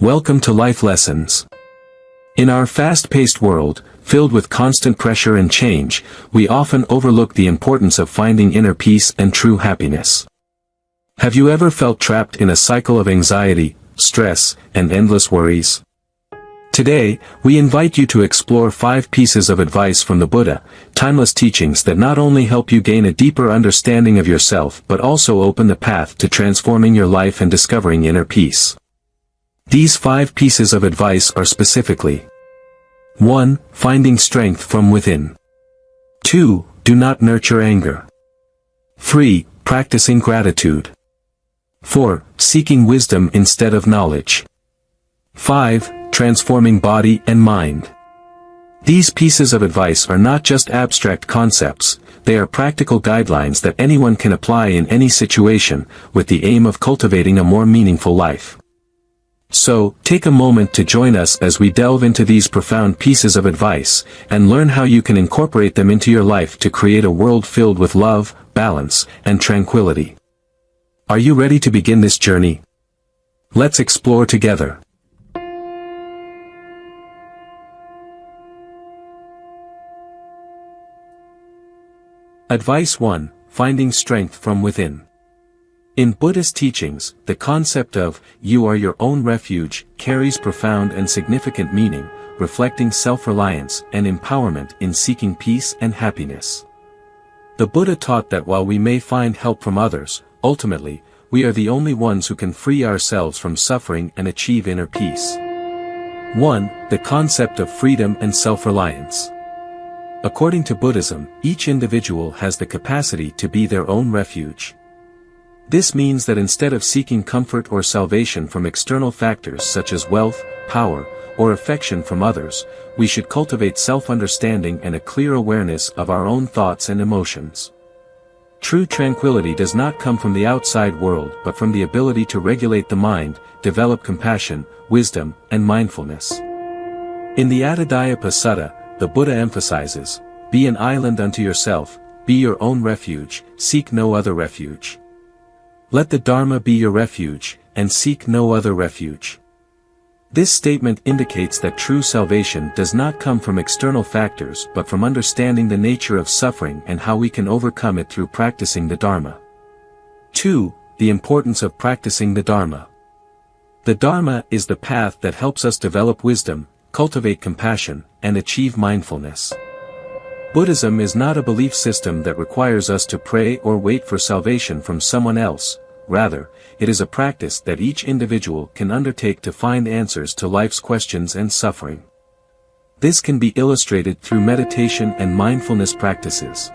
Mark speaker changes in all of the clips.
Speaker 1: Welcome to Life Lessons. In our fast-paced world, filled with constant pressure and change, we often overlook the importance of finding inner peace and true happiness. Have you ever felt trapped in a cycle of anxiety, stress, and endless worries? Today, we invite you to explore 5 pieces of advice from the Buddha, timeless teachings that not only help you gain a deeper understanding of yourself but also open the path to transforming your life and discovering inner peace. These 5 pieces of advice are specifically: 1. Finding strength from within. 2. Do not nurture anger. 3. Practicing gratitude. 4. Seeking wisdom instead of knowledge. 5. Transforming body and mind. These pieces of advice are not just abstract concepts, they are practical guidelines that anyone can apply in any situation, with the aim of cultivating a more meaningful life. So, take a moment to join us as we delve into these profound pieces of advice, and learn how you can incorporate them into your life to create a world filled with love, balance, and tranquility. Are you ready to begin this journey? Let's explore together. Advice 1. Finding strength from within. In Buddhist teachings, the concept of "you are your own refuge" carries profound and significant meaning, reflecting self-reliance and empowerment in seeking peace and happiness. The Buddha taught that while we may find help from others, ultimately, we are the only ones who can free ourselves from suffering and achieve inner peace. 1. The concept of freedom and self-reliance. According to Buddhism, each individual has the capacity to be their own refuge. This means that instead of seeking comfort or salvation from external factors such as wealth, power, or affection from others, we should cultivate self-understanding and a clear awareness of our own thoughts and emotions. True tranquility does not come from the outside world but from the ability to regulate the mind, develop compassion, wisdom, and mindfulness. In the Adhyaya Sutta, the Buddha emphasizes, "Be an island unto yourself, be your own refuge, seek no other refuge. Let the Dharma be your refuge, and seek no other refuge." This statement indicates that true salvation does not come from external factors but from understanding the nature of suffering and how we can overcome it through practicing the Dharma. 2. The importance of practicing the Dharma. The Dharma is the path that helps us develop wisdom, cultivate compassion, and achieve mindfulness. Buddhism is not a belief system that requires us to pray or wait for salvation from someone else. Rather, it is a practice that each individual can undertake to find answers to life's questions and suffering. This can be illustrated through meditation and mindfulness practices.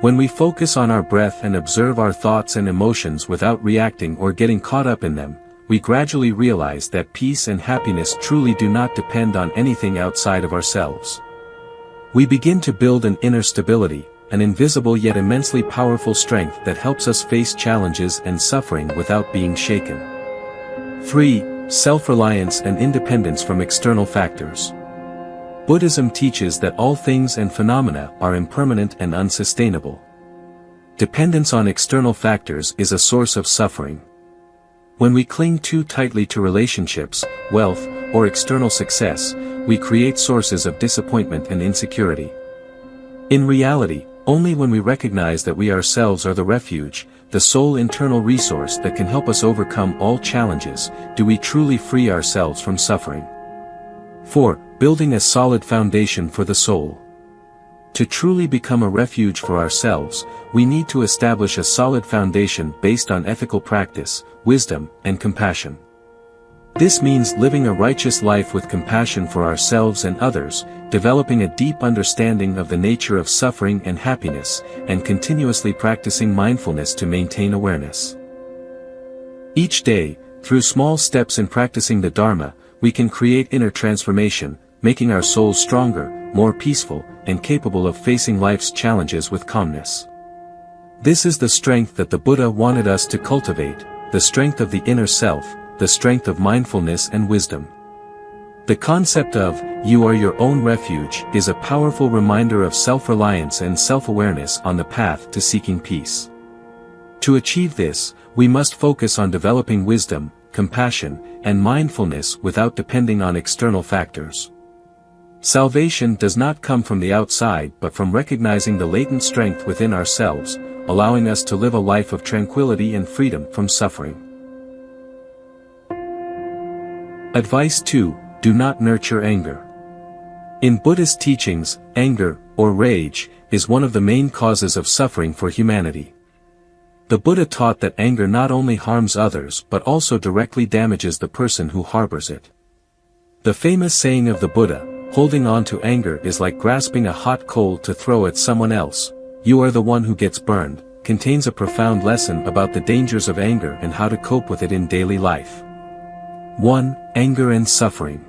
Speaker 1: When we focus on our breath and observe our thoughts and emotions without reacting or getting caught up in them, we gradually realize that peace and happiness truly do not depend on anything outside of ourselves. We begin to build an inner stability, an invisible yet immensely powerful strength that helps us face challenges and suffering without being shaken. 3. Self-reliance and independence from external factors. Buddhism teaches that all things and phenomena are impermanent and unsustainable. Dependence on external factors is a source of suffering. When we cling too tightly to relationships, wealth, or external success, we create sources of disappointment and insecurity. In reality, only when we recognize that we ourselves are the refuge, the sole internal resource that can help us overcome all challenges, do we truly free ourselves from suffering. 4. Building a solid foundation for the soul. To truly become a refuge for ourselves, we need to establish a solid foundation based on ethical practice, wisdom, and compassion. This means living a righteous life with compassion for ourselves and others, developing a deep understanding of the nature of suffering and happiness, and continuously practicing mindfulness to maintain awareness. Each day, through small steps in practicing the Dharma, we can create inner transformation, making our souls stronger, more peaceful, and capable of facing life's challenges with calmness. This is the strength that the Buddha wanted us to cultivate, the strength of the inner self, the strength of mindfulness and wisdom. The concept of "you are your own refuge" is a powerful reminder of self-reliance and self-awareness on the path to seeking peace. To achieve this, we must focus on developing wisdom, compassion, and mindfulness without depending on external factors. Salvation does not come from the outside but from recognizing the latent strength within ourselves, allowing us to live a life of tranquility and freedom from suffering. Advice 2: Do not nurture anger. In Buddhist teachings, anger, or rage, is one of the main causes of suffering for humanity. The Buddha taught that anger not only harms others but also directly damages the person who harbors it. The famous saying of the Buddha, "Holding on to anger is like grasping a hot coal to throw at someone else, you are the one who gets burned," contains a profound lesson about the dangers of anger and how to cope with it in daily life. 1. Anger and suffering.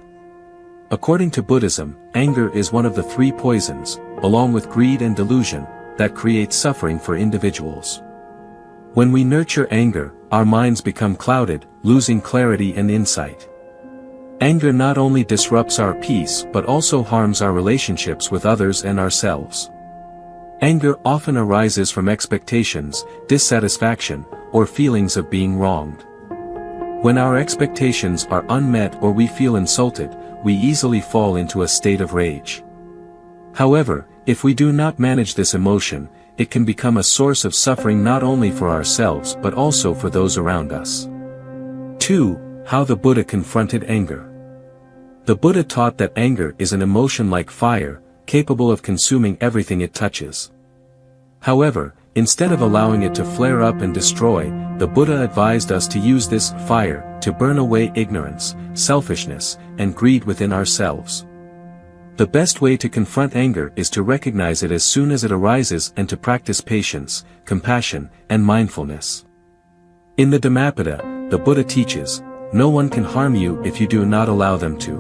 Speaker 1: According to Buddhism, anger is one of the 3 poisons, along with greed and delusion, that create suffering for individuals. When we nurture anger, our minds become clouded, losing clarity and insight. Anger not only disrupts our peace but also harms our relationships with others and ourselves. Anger often arises from expectations, dissatisfaction, or feelings of being wronged. When our expectations are unmet or we feel insulted, we easily fall into a state of rage. However, if we do not manage this emotion, it can become a source of suffering not only for ourselves but also for those around us. 2. How the Buddha confronted anger. The Buddha taught that anger is an emotion like fire, capable of consuming everything it touches. However, instead of allowing it to flare up and destroy, the Buddha advised us to use this fire to burn away ignorance, selfishness, and greed within ourselves. The best way to confront anger is to recognize it as soon as it arises and to practice patience, compassion, and mindfulness. In the Dhammapada, the Buddha teaches, "No one can harm you if you do not allow them to."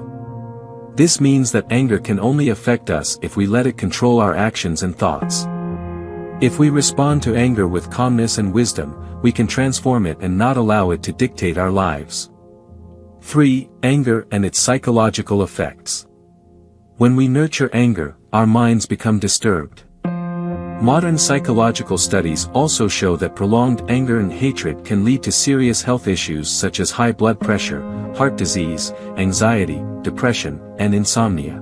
Speaker 1: This means that anger can only affect us if we let it control our actions and thoughts. If we respond to anger with calmness and wisdom, we can transform it and not allow it to dictate our lives. 3. Anger and its psychological effects. When we nurture anger, our minds become disturbed. Modern psychological studies also show that prolonged anger and hatred can lead to serious health issues such as high blood pressure, heart disease, anxiety, depression, and insomnia.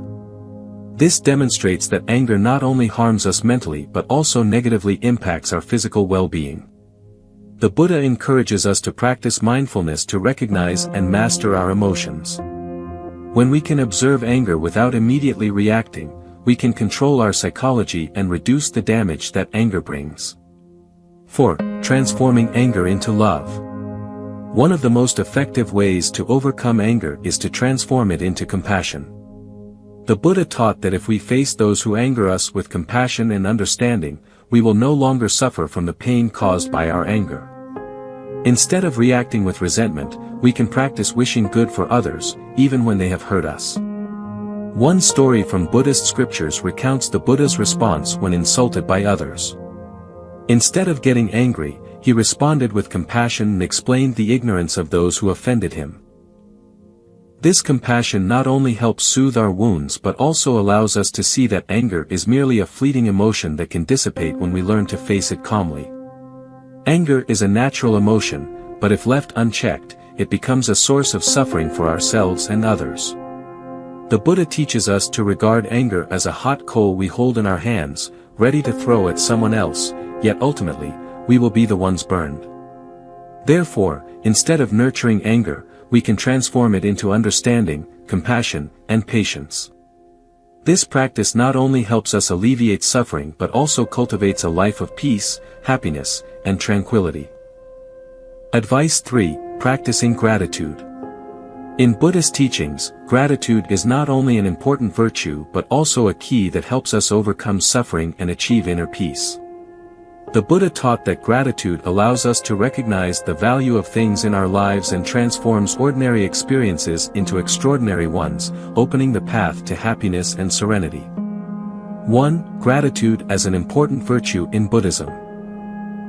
Speaker 1: This demonstrates that anger not only harms us mentally but also negatively impacts our physical well-being. The Buddha encourages us to practice mindfulness to recognize and master our emotions. When we can observe anger without immediately reacting, we can control our psychology and reduce the damage that anger brings. 4. Transforming anger into love. One of the most effective ways to overcome anger is to transform it into compassion. The Buddha taught that if we face those who anger us with compassion and understanding, we will no longer suffer from the pain caused by our anger. Instead of reacting with resentment, we can practice wishing good for others, even when they have hurt us. One story from Buddhist scriptures recounts the Buddha's response when insulted by others. Instead of getting angry, he responded with compassion and explained the ignorance of those who offended him. This compassion not only helps soothe our wounds but also allows us to see that anger is merely a fleeting emotion that can dissipate when we learn to face it calmly. Anger is a natural emotion, but if left unchecked, it becomes a source of suffering for ourselves and others. The Buddha teaches us to regard anger as a hot coal we hold in our hands, ready to throw at someone else, yet ultimately, we will be the ones burned. Therefore, instead of nurturing anger, we can transform it into understanding, compassion, and patience. This practice not only helps us alleviate suffering but also cultivates a life of peace, happiness, and tranquility. Advice 3. Practicing gratitude. In Buddhist teachings, gratitude is not only an important virtue but also a key that helps us overcome suffering and achieve inner peace. The Buddha taught that gratitude allows us to recognize the value of things in our lives and transforms ordinary experiences into extraordinary ones, opening the path to happiness and serenity. 1. Gratitude as an important virtue in Buddhism.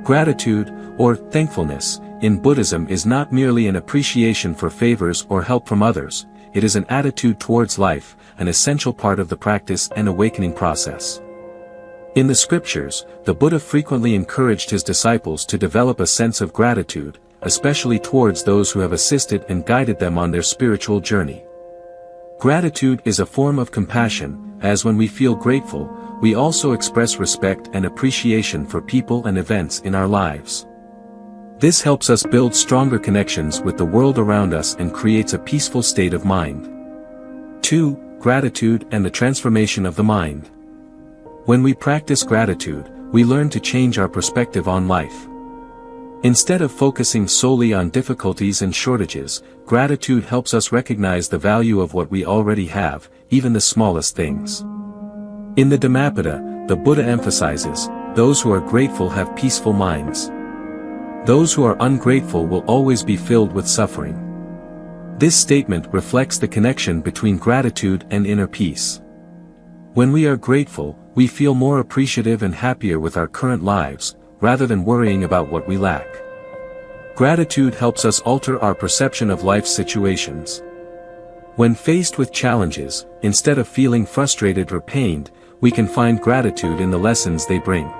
Speaker 1: Gratitude, or thankfulness, in Buddhism is not merely an appreciation for favors or help from others, it is an attitude towards life, an essential part of the practice and awakening process. In the scriptures, the Buddha frequently encouraged his disciples to develop a sense of gratitude, especially towards those who have assisted and guided them on their spiritual journey. Gratitude is a form of compassion, as when we feel grateful, we also express respect and appreciation for people and events in our lives. This helps us build stronger connections with the world around us and creates a peaceful state of mind. 2. Gratitude and the transformation of the mind. When we practice gratitude, we learn to change our perspective on life. Instead of focusing solely on difficulties and shortages, gratitude helps us recognize the value of what we already have, even the smallest things. In the Dhammapada, the Buddha emphasizes, those who are grateful have peaceful minds. Those who are ungrateful will always be filled with suffering. This statement reflects the connection between gratitude and inner peace. When we are grateful, we feel more appreciative and happier with our current lives, rather than worrying about what we lack. Gratitude helps us alter our perception of life's situations. When faced with challenges, instead of feeling frustrated or pained, we can find gratitude in the lessons they bring.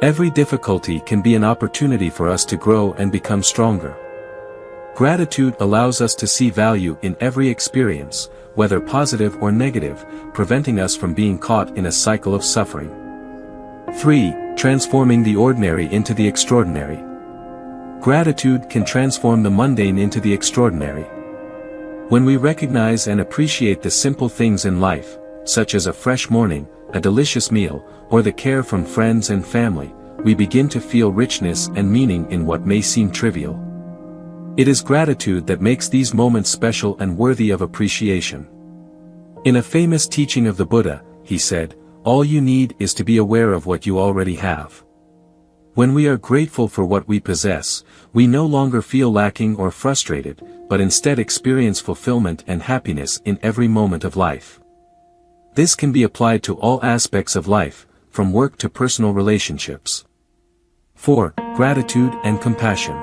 Speaker 1: Every difficulty can be an opportunity for us to grow and become stronger. Gratitude allows us to see value in every experience, whether positive or negative, preventing us from being caught in a cycle of suffering. 3. Transforming the ordinary into the extraordinary. Gratitude can transform the mundane into the extraordinary. When we recognize and appreciate the simple things in life, such as a fresh morning, a delicious meal, or the care from friends and family, we begin to feel richness and meaning in what may seem trivial. It is gratitude that makes these moments special and worthy of appreciation. In a famous teaching of the Buddha, he said, "All you need is to be aware of what you already have." When we are grateful for what we possess, we no longer feel lacking or frustrated, but instead experience fulfillment and happiness in every moment of life. This can be applied to all aspects of life, from work to personal relationships. 4. Gratitude and compassion.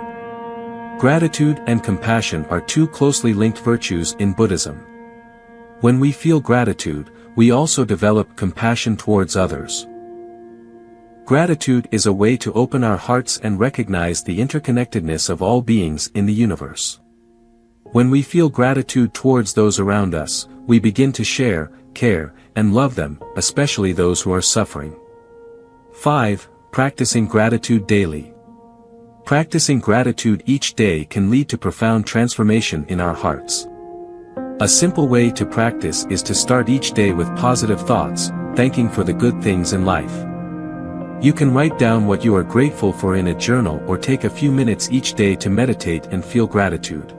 Speaker 1: Gratitude and compassion are two closely linked virtues in Buddhism. When we feel gratitude, we also develop compassion towards others. Gratitude is a way to open our hearts and recognize the interconnectedness of all beings in the universe. When we feel gratitude towards those around us, we begin to share, care, and love them, especially those who are suffering. 5. Practicing gratitude daily. Practicing gratitude each day can lead to profound transformation in our hearts. A simple way to practice is to start each day with positive thoughts, thanking for the good things in life. You can write down what you are grateful for in a journal or take a few minutes each day to meditate and feel gratitude.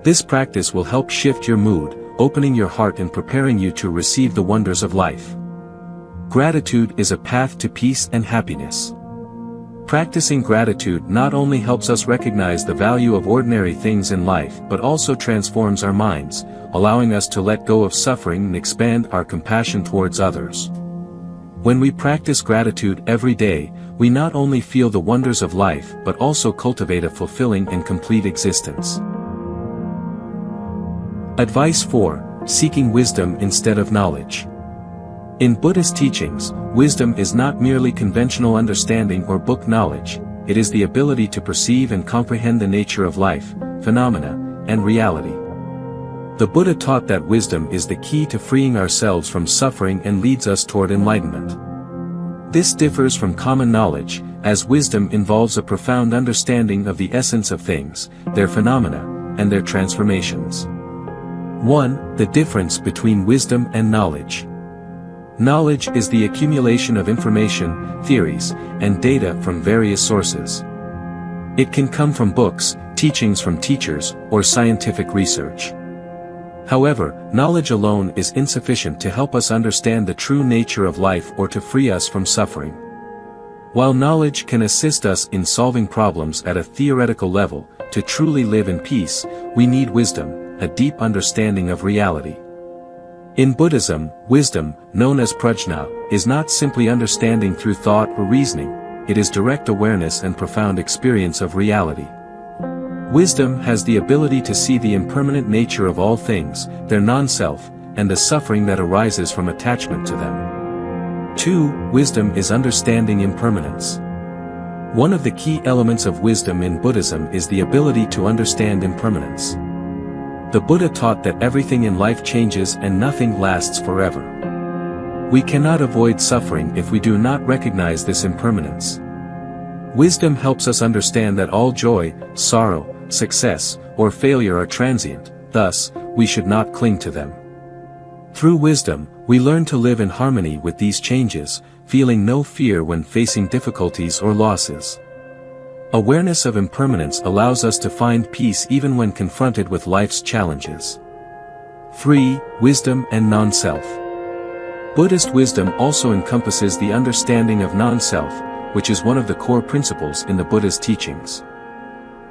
Speaker 1: This practice will help shift your mood, opening your heart and preparing you to receive the wonders of life. Gratitude is a path to peace and happiness. Practicing gratitude not only helps us recognize the value of ordinary things in life but also transforms our minds, allowing us to let go of suffering and expand our compassion towards others. When we practice gratitude every day, we not only feel the wonders of life but also cultivate a fulfilling and complete existence. Advice 4. Seeking wisdom instead of knowledge. In Buddhist teachings, wisdom is not merely conventional understanding or book knowledge, it is the ability to perceive and comprehend the nature of life, phenomena, and reality. The Buddha taught that wisdom is the key to freeing ourselves from suffering and leads us toward enlightenment. This differs from common knowledge, as wisdom involves a profound understanding of the essence of things, their phenomena, and their transformations. 1. The difference between wisdom and knowledge. Knowledge is the accumulation of information, theories, and data from various sources. It can come from books, teachings from teachers, or scientific research. However, knowledge alone is insufficient to help us understand the true nature of life or to free us from suffering. While knowledge can assist us in solving problems at a theoretical level, to truly live in peace, we need wisdom, a deep understanding of reality. In Buddhism, wisdom, known as prajna, is not simply understanding through thought or reasoning, it is direct awareness and profound experience of reality. Wisdom has the ability to see the impermanent nature of all things, their non-self, and the suffering that arises from attachment to them. 2. Wisdom is understanding impermanence. One of the key elements of wisdom in Buddhism is the ability to understand impermanence. The Buddha taught that everything in life changes and nothing lasts forever. We cannot avoid suffering if we do not recognize this impermanence. Wisdom helps us understand that all joy, sorrow, success, or failure are transient, thus, we should not cling to them. Through wisdom, we learn to live in harmony with these changes, feeling no fear when facing difficulties or losses. Awareness of impermanence allows us to find peace even when confronted with life's challenges. 3. Wisdom and non-self. Buddhist wisdom also encompasses the understanding of non-self, which is one of the core principles in the Buddha's teachings.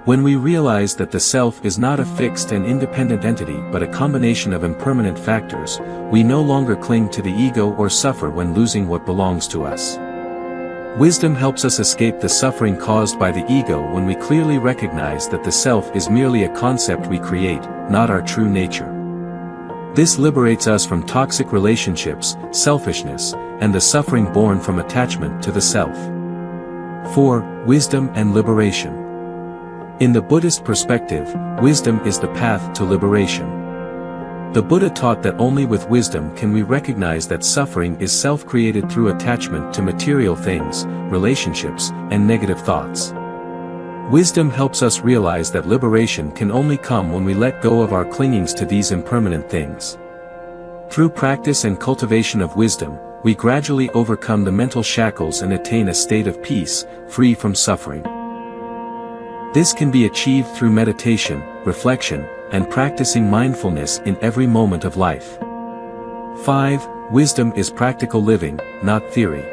Speaker 1: When we realize that the self is not a fixed and independent entity but a combination of impermanent factors, we no longer cling to the ego or suffer when losing what belongs to us. Wisdom helps us escape the suffering caused by the ego when we clearly recognize that the self is merely a concept we create, not our true nature. This liberates us from toxic relationships, selfishness, and the suffering born from attachment to the self. 4. Wisdom and liberation. In the Buddhist perspective, wisdom is the path to liberation. The Buddha taught that only with wisdom can we recognize that suffering is self-created through attachment to material things, relationships, and negative thoughts. Wisdom helps us realize that liberation can only come when we let go of our clingings to these impermanent things. Through practice and cultivation of wisdom, we gradually overcome the mental shackles and attain a state of peace, free from suffering. This can be achieved through meditation, reflection, and practicing mindfulness in every moment of life. 5. Wisdom is practical living, not theory.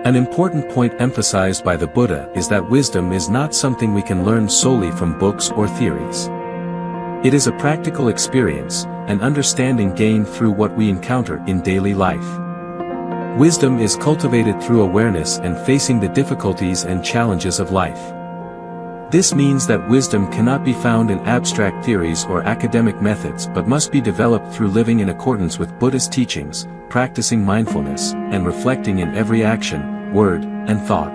Speaker 1: An important point emphasized by the Buddha is that wisdom is not something we can learn solely from books or theories. It is a practical experience, an understanding gained through what we encounter in daily life. Wisdom is cultivated through awareness and facing the difficulties and challenges of life. This means that wisdom cannot be found in abstract theories or academic methods but must be developed through living in accordance with Buddhist teachings, practicing mindfulness, and reflecting in every action, word, and thought.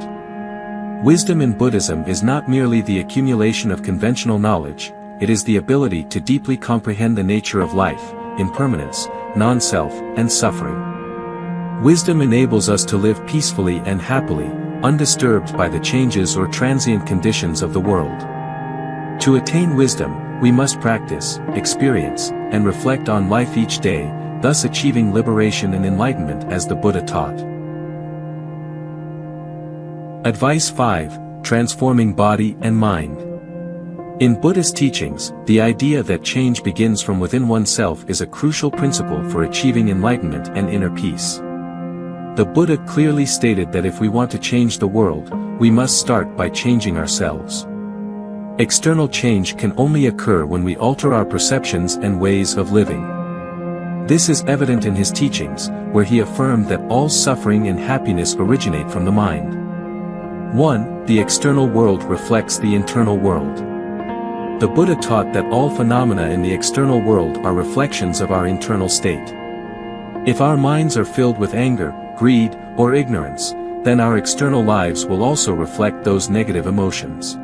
Speaker 1: Wisdom in Buddhism is not merely the accumulation of conventional knowledge, it is the ability to deeply comprehend the nature of life, impermanence, non-self, and suffering. Wisdom enables us to live peacefully and happily, undisturbed by the changes or transient conditions of the world. To attain wisdom, we must practice, experience, and reflect on life each day, thus achieving liberation and enlightenment as the Buddha taught. Advice 5. Transforming body and mind. In Buddhist teachings, the idea that change begins from within oneself is a crucial principle for achieving enlightenment and inner peace. The Buddha clearly stated that if we want to change the world, we must start by changing ourselves. External change can only occur when we alter our perceptions and ways of living. This is evident in his teachings, where he affirmed that all suffering and happiness originate from the mind. 1. The external world reflects the internal world. The Buddha taught that all phenomena in the external world are reflections of our internal state. If our minds are filled with anger, greed, or ignorance, then our external lives will also reflect those negative emotions.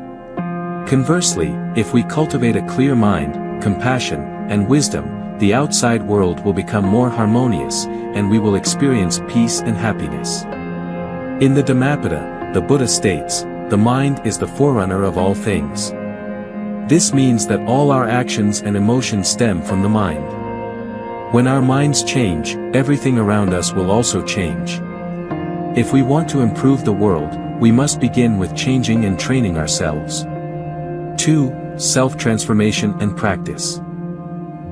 Speaker 1: Conversely, if we cultivate a clear mind, compassion, and wisdom, the outside world will become more harmonious, and we will experience peace and happiness. In the Dhammapada, the Buddha states, "The mind is the forerunner of all things." This means that all our actions and emotions stem from the mind. When our minds change, everything around us will also change. If we want to improve the world, we must begin with changing and training ourselves. 2. Self-transformation and practice.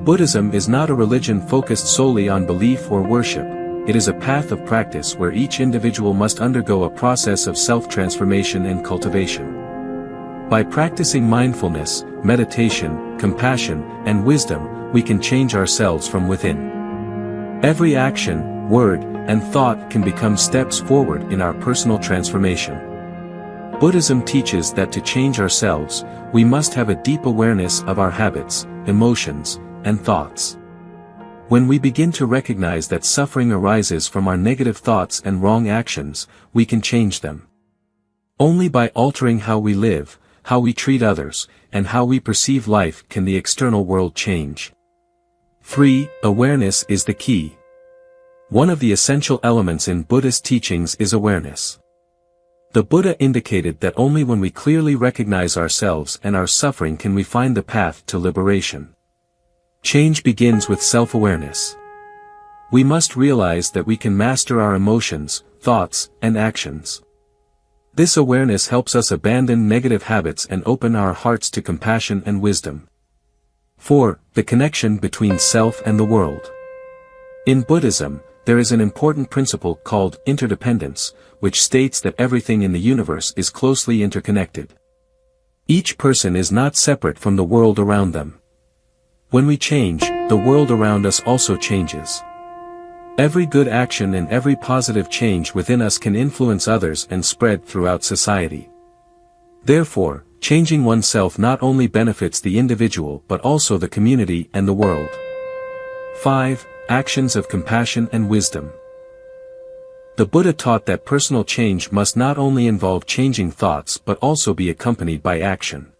Speaker 1: Buddhism is not a religion focused solely on belief or worship, it is a path of practice where each individual must undergo a process of self-transformation and cultivation. By practicing mindfulness, meditation, compassion, and wisdom, we can change ourselves from within. Every action, word, and thought can become steps forward in our personal transformation. Buddhism teaches that to change ourselves, we must have a deep awareness of our habits, emotions, and thoughts. When we begin to recognize that suffering arises from our negative thoughts and wrong actions, we can change them. Only by altering how we live, how we treat others, and how we perceive life can the external world change. 3. Awareness is the key. One of the essential elements in Buddhist teachings is awareness. The Buddha indicated that only when we clearly recognize ourselves and our suffering can we find the path to liberation. Change begins with self-awareness. We must realize that we can master our emotions, thoughts, and actions. This awareness helps us abandon negative habits and open our hearts to compassion and wisdom. 4. The connection between self and the world. In Buddhism, there is an important principle called interdependence, which states that everything in the universe is closely interconnected. Each person is not separate from the world around them. When we change, the world around us also changes. Every good action and every positive change within us can influence others and spread throughout society. Therefore, changing oneself not only benefits the individual but also the community and the world. 5. Actions of compassion and wisdom. The Buddha taught that personal change must not only involve changing thoughts but also be accompanied by action.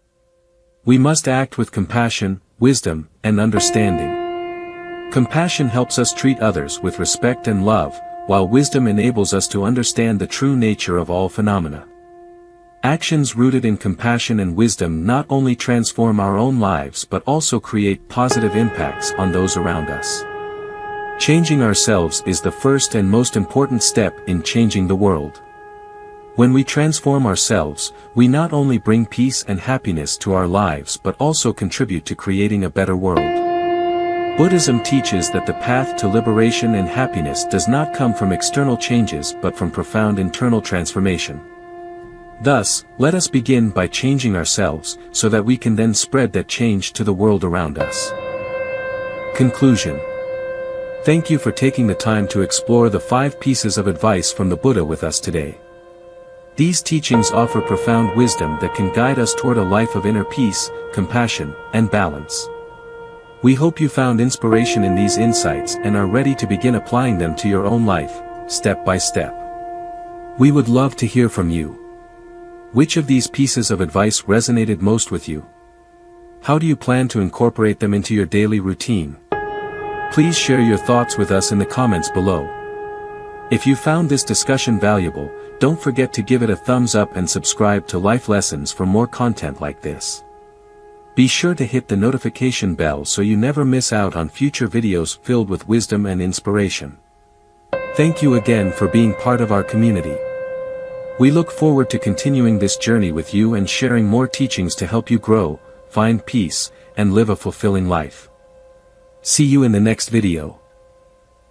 Speaker 1: We must act with compassion, wisdom, and understanding. Compassion helps us treat others with respect and love, while wisdom enables us to understand the true nature of all phenomena. Actions rooted in compassion and wisdom not only transform our own lives but also create positive impacts on those around us. Changing ourselves is the first and most important step in changing the world. When we transform ourselves, we not only bring peace and happiness to our lives but also contribute to creating a better world. Buddhism teaches that the path to liberation and happiness does not come from external changes but from profound internal transformation. Thus, let us begin by changing ourselves, so that we can then spread that change to the world around us. Conclusion. Thank you for taking the time to explore the 5 pieces of advice from the Buddha with us today. These teachings offer profound wisdom that can guide us toward a life of inner peace, compassion, and balance. We hope you found inspiration in these insights and are ready to begin applying them to your own life, step by step. We would love to hear from you. Which of these pieces of advice resonated most with you? How do you plan to incorporate them into your daily routine? Please share your thoughts with us in the comments below. If you found this discussion valuable, don't forget to give it a thumbs up and subscribe to Life Lessons for more content like this. Be sure to hit the notification bell so you never miss out on future videos filled with wisdom and inspiration. Thank you again for being part of our community. We look forward to continuing this journey with you and sharing more teachings to help you grow, find peace, and live a fulfilling life. See you in the next video.